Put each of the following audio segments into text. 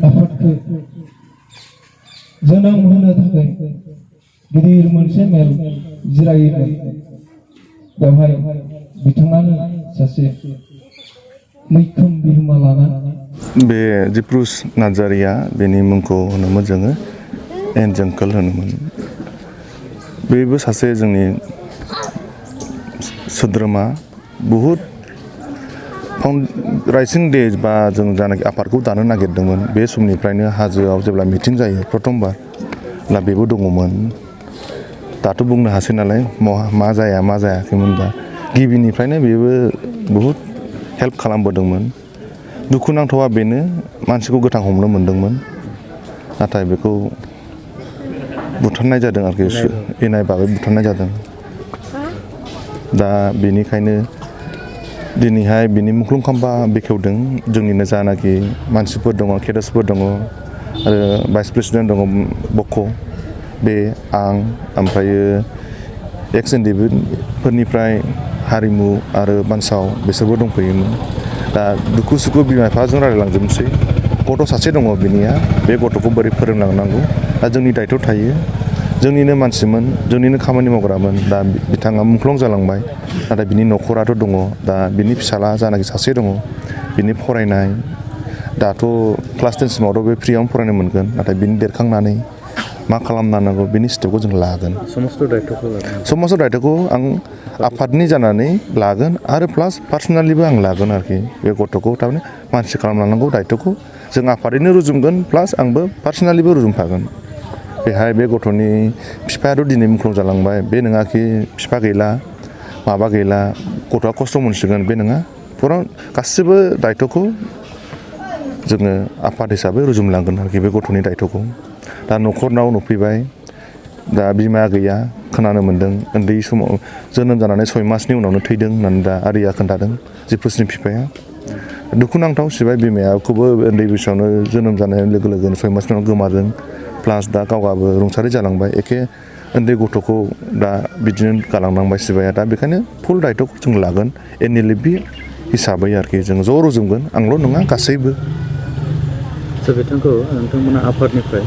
आफादखौ जोनोम होनो थाखाय गिदिर मोनसे मेल जिरायोमोन। बेवहाय बिथाङानो सासे मैखोम बिहोमा लाना बे जिप्रुस नार्जारिया बेनि मुंखौ होनोमोन जोङो एन्जेंकोल होनोमोन। बेबो सासे जोंनि सोद्रोमा बहुद राइजिं डे बा जों जानाखि आफादखौ दानो नागिरदोंमोन बे समनिफ्रायनो हाजोआव जेब्ला मिटिं जायो प्रथमबार अब्ला बेबो दङमोन। दाथ' बुंनो हासै नालाय मा जाया मा जायाखैमोनबा गिबिनिफ्रायनो बेबो बहुद हेल्प खालामबोदोंमोन। दुखुनांथावा बेनो मानसिखौ गोथां हमनो मोनदोंमोन नाथाय बेखौ बुथारनाय जादों आरोखि इनाय बागै बुथारनाय जादों। दा बेनिखायनो दिनैहाय बिनि मुंख्लं खाम्फा बेखेवदों जोंनिनो जानाखि मानसिफोर दङ केडार्सफोर दङ आरो भाइस प्रेसिडेन्ट दङ बक' बे आं ओमफ्रायो एक्स एनडिफोरनिफ्राय हारिमु आरो बानसाव बिसोरबो दंफैयोमोन। दा दुखु सुखु बिमा बिफाजों रायलायलांजोबनोसै। गथ' सासे दङ बिनिया बे गथ'खौ बोरै फोरोंलांनांगौ दा जोंनि दायथ' थायो। जोंनिनो मानसिमोन जोंनिनो खामानि मावग्रामोन। दा बिथाङा मुंख्लं जालांबाय नाथाय बिनि न'खराथ' दङ। दा बिनि फिसाला जानाखि सासे दङ बिनि फरायनाय दाथ' क्लास 10 सिमावथ' बे फ्रियावनो फरायनो मोनगोन नाथाय बिनि देरखांनानै मा खालामनांगौ बिनि स्टेपखौ जों लागोन। समस्त दायथ'खौ आं आफादनि जानानै लागोन आरो प्लास पार्सनेलिबो आं लागोन आरोखि बे गथ'खौ थारमाने मानसि खालामलांनांगौ दायथ'खौ जों आफादैनो रुजुमगोन प्लास आंबो पार्सनेलिबो रुजुमफागोन। बेहाय बे गथ'नि बिफायाथ' दिनै मुंख्लं जालांबाय बे नङाखि बिफा गैला माबा गैला गथ'आ खस्थ' मोनसिगोन बे नङा। फुरा गासिबो दायथ'खौ जोङो आफाद हिसाबै रुजुमलांगोन आरोखि बे गथ'नि दायथ'खौ। दा न'खरनाव नुफैबाय दा बिमाया गैया खोनानो मोन्दों उन्दै समाव जोनोम जानानै 6 मासनि उनावनो थैदों होननानै दा आरिया खोन्थादों जिप्रुसनि बिफाया। दुखुनांथाव सिबाय बिमायाखौबो उन्दै बैसोआवनो जोनोम जानाय लोगो लोगोनो 6 मासनि उनाव गोमादों प्लास दा गावहाबो रुंसारि जालांबाय एखे उन्दै गथ'खौ दा बिदिनो गालांनांबाय सिबाया। दा बेखायनो फुल दायथ'खौ जों लागोन एनएलएफबि हिसाबै आरोखि जों ज' रुजुमगोन आंल' नङा गासैबो। बिथांखौ नोंथांमोना आफादनिफ्राय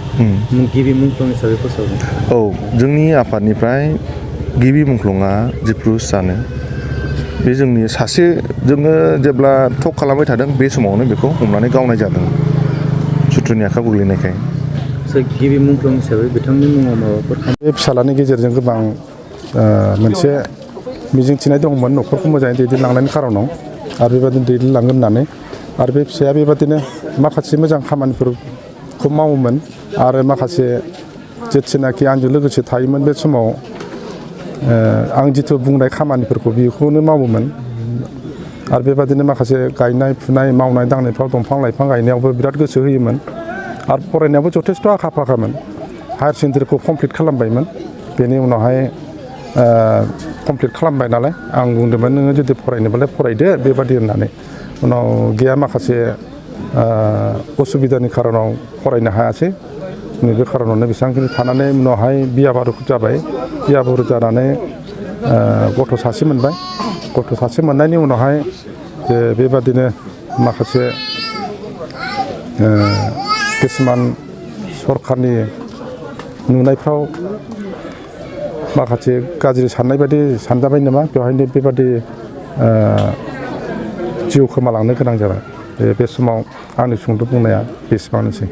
गिबि मुंख्लं हिसाबै फोसावदों। औ जोंनि आफादनिफ्राय गिबि मुंख्लंआ जिप्रुसआनो। बे जोंनि सासे जोङो जेब्ला टक खालामबाय थादों बे समावनो बेखौ हमनानै गावनाय जादों सुथुरनि आखाइयाव गोग्लैनायखाय। गिबि मुंख्लं हिसाबै बिथांनि मुङाव माबाफोर बे फिसालानि गेजेरजों गोबां मोनसे मिजिंथिनाय दंमोन न'खरखौ मोजाङै दैदेनलांनायनि खारनाव आरो बेबादिनो दैदेनलांगोन होननानै। आरो बे फिसाया बेबादिनो माखासे मोजां खामानिफोरखौ मावोमोन आरो माखासे जेथिनाखि आंजों लोगोसे थायोमोन बे समाव आं जिथु बुंनाय खामानिफोरखौ बेखौनो मावोमोन। आरो बेबादिनो माखासे गायनाय फुनाय मावनाय दांनायफ्राव दंफां लाइफां गायनायावबो बिराद गोसो होयोमोन आरो फरायनायावबो जथेस्थ' आखा फाखामोन। हायार सेकेन्डारिखौ कमप्लिट खालामबायमोन। बेनि उनावहाय कमप्लिट खालामबाय नालाय आं बुंदोंमोन नोङो जुदि फरायनोबालाय फरायदो बेबादि होननानै। उनाव गैया माखासे असुबिदानि खारनाव फरायनो हायासै। नैबे खारनावनो बेसेबांखिनि थानानै उनावहाय बिया बारु जाबाय। बिया बारु जानानै गथ' सासे मोनबाय। गथ' सासे मोननायनि उनावहाय बेबादिनो माखासे किसुमान सरखारनि नुनायफ्राव माखासे गाज्रि साननाय बायदि सानजाबाय नामा बेवहायनो बेबादि जिउ खोमालांनो गोनां जाबाय। बे समाव आंनि सुंद' बुंनाया बेसेबांनोसै।